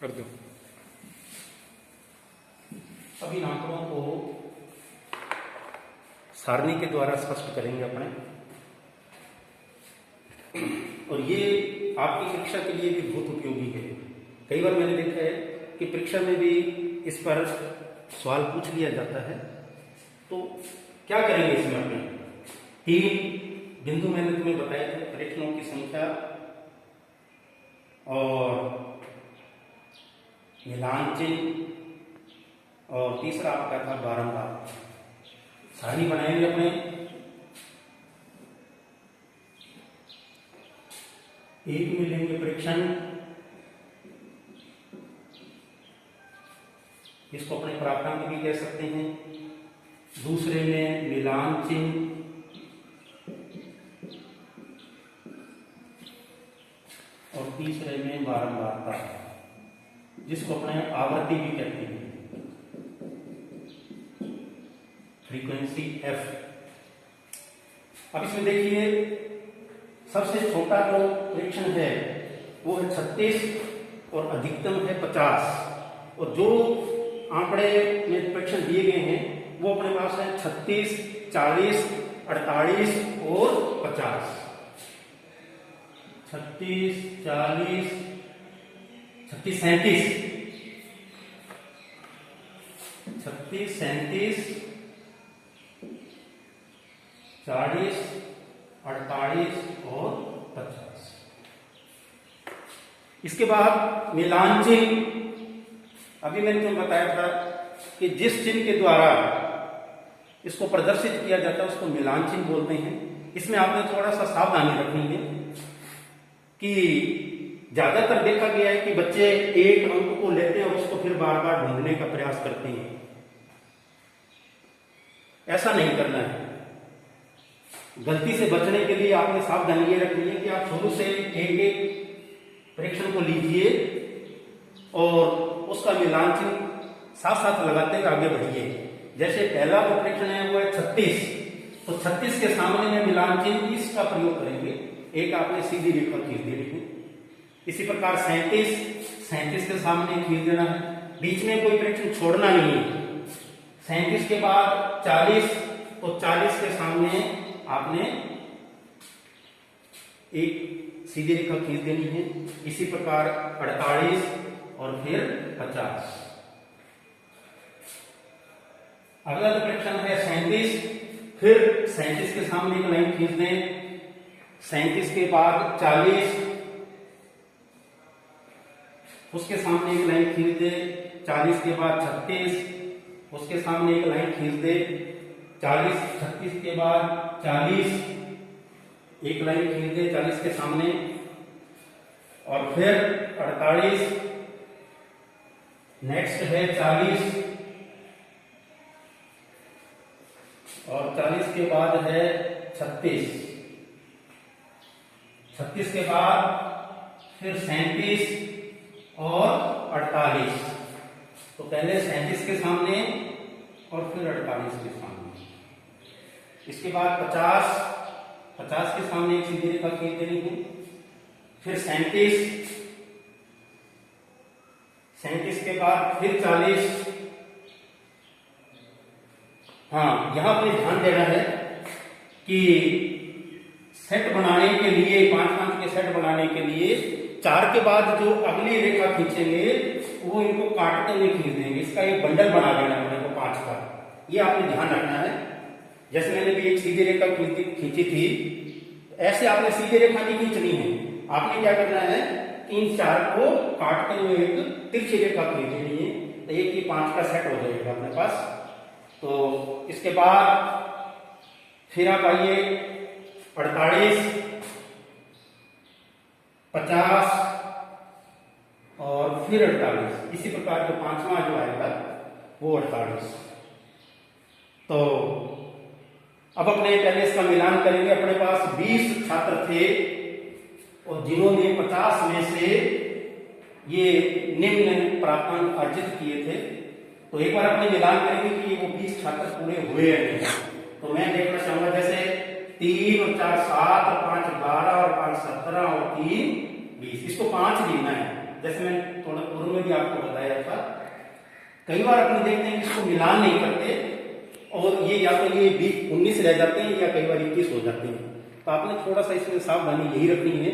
कर दो। अब इन आंकड़ों को सारणी के द्वारा स्पष्ट करेंगे अपने, और ये आपकी परीक्षा के लिए भी बहुत उपयोगी है। कई बार मैंने देखा है कि परीक्षा में भी इस पर सवाल पूछ लिया जाता है। तो क्या करेंगे इसमें अपने 3 बिंदु मैंने तुम्हें बताए थे, परीक्षणों की संख्या और मिलान चिन्ह, और तीसरा आपका था बारंबार। सारणी बनाएंगे अपने। एक में लेंगे परीक्षण, इसको अपने प्राप्तांक भी कह सकते हैं। दूसरे में मिलान चिन्ह, और तीसरे में बारंबारता, जिसको अपने आवृत्ति भी कहते हैं, फ्रीक्वेंसी एफ। अब इसमें देखिए सबसे छोटा जो परीक्षण है वो है 36 और अधिकतम है 50। और जो आंकड़े में परीक्षण दिए गए हैं वो अपने पास है 36, 40, 48 और 50। 36, 40, 36, 37, 36, 37, 40, 48 और 50। इसके बाद मिलान चिन्ह। अभी मैंने तुम्हें बताया था कि जिस चिन्ह के द्वारा इसको प्रदर्शित किया जाता है उसको मिलान चिन्ह बोलते हैं। इसमें आपने थोड़ा सा सावधानी रखनी है कि ज्यादातर देखा गया है कि बच्चे एक अंक को लेते हैं और उसको फिर बार बार ढूंढने का प्रयास करते हैं। ऐसा नहीं करना है। गलती से बचने के लिए आपने सावधानी ये रखनी है कि आप शुरू से एक एक परीक्षण को लीजिए और उसका मिलान चिन्ह साथ साथ लगाते हुए आगे बढ़िए। जैसे पहला जो परीक्षण है वो है 36, तो 36 के सामने में मिलान चिन्ह इसका प्रयोग करेंगे। एक आपने सीधी रेखा खींच देनी है। इसी प्रकार 37 के सामने खींच देना है, बीच में कोई परीक्षण छोड़ना नहीं है। 37 के बाद 40, तो 40 के सामने आपने एक सीधी रेखा खींच देनी है। इसी प्रकार 48 और फिर 50। अगला जो परीक्षण है 37, फिर 37 के सामने एक लाइन खींच दें। 37 के बाद 40, उसके सामने एक लाइन खींच दे। 40 के बाद 36, उसके सामने एक लाइन खींच दे। 36 के बाद 40, एक लाइन खींच दे 40 के सामने, और फिर 48, नेक्स्ट है 40, और 40 के बाद है 36, 36 के बाद फिर 37 और 48। तो पहले 37 के सामने और फिर 48 के सामने। इसके बाद 50 के सामने एक सीधी रेखा खींच देनी है। फिर 37 के बाद फिर 40। हाँ, यहां पर ध्यान देना है कि सेट बनाने के लिए 5 के सेट बनाने के लिए 4 के बाद जो अगली रेखा खींचेंगे वो इनको काटते हुए खींच देंगे। इसका एक बंडल बना देना है 5 का। ये आपने ध्यान रखना है। जैसे मैंने भी एक सीधी रेखा खींची थी, ऐसे आपने सीधी रेखा नहीं खींचनी है। आपने क्या करना है, इन 4 को काटते हुए एक तिरछी रेखा खींचनी है। तो एक ही 5 का सेट हो जाएगा अपने पास। तो इसके बाद फिर आप आइए 48, 50 और फिर 48। इसी प्रकार जो 5वां जो आएगा वो 48। तो अब अपने पहले इसका मिलान करेंगे। अपने पास 20 छात्र थे और जिन्होंने 50 में से ये निम्न प्राप्तांक अर्जित किए थे। तो एक बार अपने मिलान करेंगे कि वो 20 छात्र पूरे हुए हैं। तो मैं देखना चाहूंगा, जैसे 3 और 4 7 और 5 12 और 5 17 और 3 20, इसको 5 गिनना है। जैसे मैंने थोड़ा पूर्व में भी आपको बताया था, कई बार अपन देखते हैं कि इसको मिलान नहीं करते और ये या तो ये 19 रह जाते हैं या कई बार 21 हो जाते हैं। तो आपने थोड़ा सा इसमें सावधानी यही रखनी है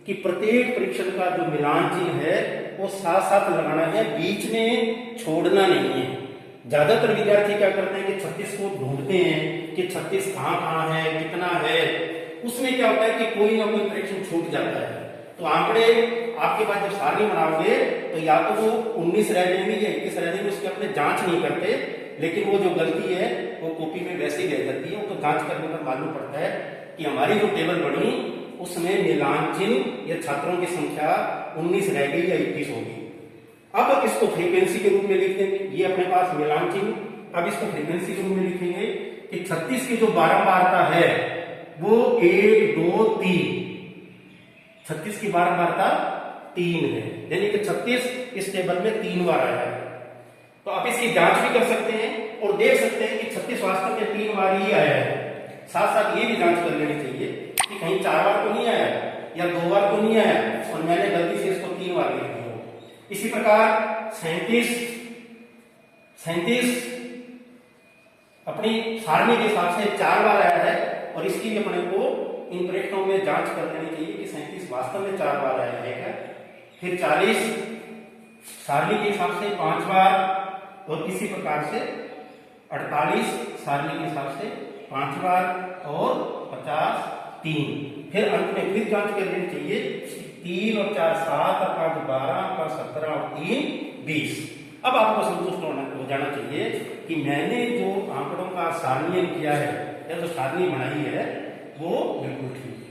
कि प्रत्येक परीक्षण का जो मिलान चिन्ह है वो साथ साथ लगाना है, बीच में छोड़ना नहीं है। ज्यादातर विद्यार्थी क्या करते हैं कि 36 को ढूंढते हैं कि 36 कहाँ कहाँ है, कितना है। उसमें क्या होता है कि कोई ना कोई परीक्षण छूट जाता है। तो आंकड़े आपके पास जब सारणी बनाओगे तो या तो वो 19 रह जाएंगे या 21 रह जाएंगे, उसकी अपने जांच नहीं करते, लेकिन वो जो गलती है वो कॉपी में वैसे ही रह जाती है। उनको जांच करने पर मालूम पड़ता है कि हमारी जो टेबल बनी उसमें मिलान चिन्ह या छात्रों की संख्या 19 रह गई या 21 होगी। अब इसको फ्रीक्वेंसी के रूप में लिख देंगे, ये अपने पास मिलान चिन्ह। अब इसको फ्रीक्वेंसी के रूप में लिखेंगे कि 36 की जो बारंबारता है वो 1, 2, 3, 36 की बारंबारता 3 है, यानी कि 36 इस टेबल में 3 बार आया है। तो आप इसकी जांच भी कर सकते हैं और देख सकते हैं कि 36 वास्तव में 3 बार ही आया है। साथ साथ ये भी जांच कर लेनी चाहिए कि कहीं 4 बार तो नहीं आया या 2 बार तो नहीं आया और मैंने गलती से इसको 3 बार लिख दिया। इसी प्रकार 37 अपनी सारणी के हिसाब से 4 बार आया है और इसकी भी अपने को इन परीक्षणों में जांच कर लेनी चाहिए कि 37 वास्तव में 4 बार आया है क्या। फिर 40 सारणी के हिसाब से 5 बार और इसी प्रकार से 48 सारणी के हिसाब से 5 बार और 50 3। फिर अंत में फिर जांच कर लेनी चाहिए 3 और 4 7 और 5 12 और 17 और 3 20। अब आपको संतुष्ट हो जाना चाहिए कि मैंने जो आंकड़ों का सारणीयन किया है या जो सारणी बनाई है वो बिल्कुल ठीक है।